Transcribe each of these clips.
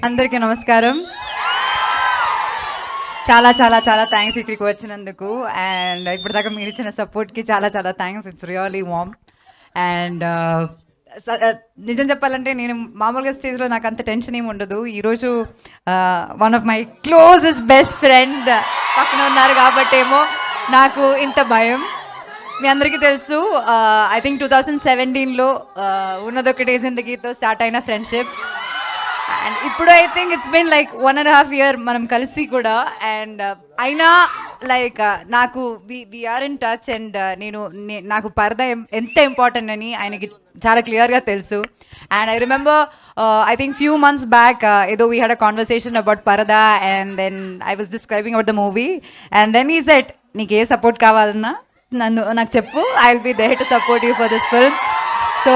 అందరికీ నమస్కారం. చాలా చాలా చాలా థ్యాంక్స్ ఇక్కడికి వచ్చినందుకు. అండ్ ఇప్పటిదాకా మీరు ఇచ్చిన సపోర్ట్కి చాలా చాలా thanks. It's really warm. And నిజం చెప్పాలంటే నేను మామూలుగా స్టేజ్లో నాకు అంత టెన్షన్ ఏమి ఉండదు. ఈరోజు one of my closest best friend పక్కన ఉన్నారు కాబట్టేమో నాకు ఇంత భయం. మీ అందరికీ తెలుసు, ఐ థింక్ 2017లో ఉన్నదొకటే జిందగీతో స్టార్ట్ అయిన ఫ్రెండ్షిప్. అండ్ ఇప్పుడు I think it's been like 1.5 year మనం కలిసి కూడా. అండ్ అయినా లైక్ నాకు వీఆర్ ఇన్ టచ్. అండ్ నాకు పరద ఎంత ఇంపార్టెంట్ అని ఆయనకి చాలా క్లియర్గా తెలుసు. And I remember I think few months back ఏదో we had a conversation about Paradha. And then I was describing about the movie. And then he said, నీకు ఏ సపోర్ట్ కావాలన్నా నాకు చెప్పు, I will be there to support you for this film. So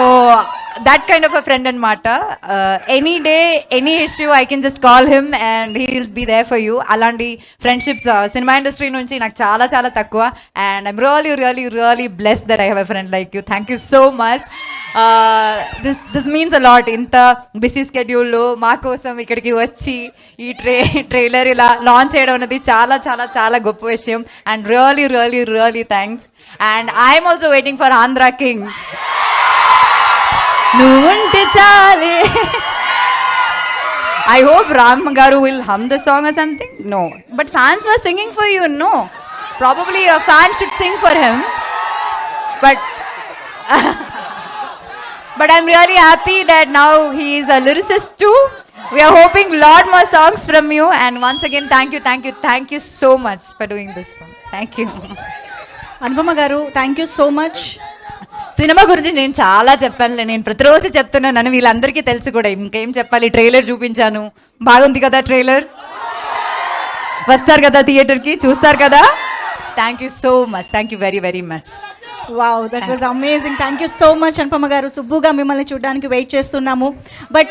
that kind of a friend and mata, any day any issue I can just call him and he will be there for you. Alandi friendships cinema industry nunchi నాకు చాలా చాలా తక్కువ. And I'm really really really blessed that I have a friend like you. Thank you so much. This means a lot. ఇంత busy స్కెడ్యూల్లో మా కోసం ఇక్కడికి వచ్చి ఈ ట్రైలర్ ఇలా లాంచ్ చేయడం అనేది చాలా చాలా చాలా గొప్ప విషయం. And really really really thanks. And I'm also waiting for Andhra king. నువ్వుంటే చాలే. I hope Ram Garu will hum the song or something. No, but fans were singing for you. No, probably a fan should sing for him. But but I'm really happy that now he is a lyricist too. We are hoping lot more songs from you. And once again, thank you so much for doing this one. Thank you. Anupama గారు, thank you so much. Cinema గురించి నేను చాలా చెప్పానులే, నేను ప్రతిరోజు చెప్తున్నాను, వీళ్ళందరికీ తెలుసు కూడా. ఇంకేం చెప్పాలి, ట్రైలర్ చూపించాను, బాగుంది కదా ట్రైలర్, వస్తారు కదా థియేటర్కి, చూస్తారు కదా. Thank you so much, thank you very very much. Wow, that was amazing. Thank you so much Anupama గారు. సుబ్బుగా మిమ్మల్ని చూడడానికి వెయిట్ చేస్తున్నాము. బట్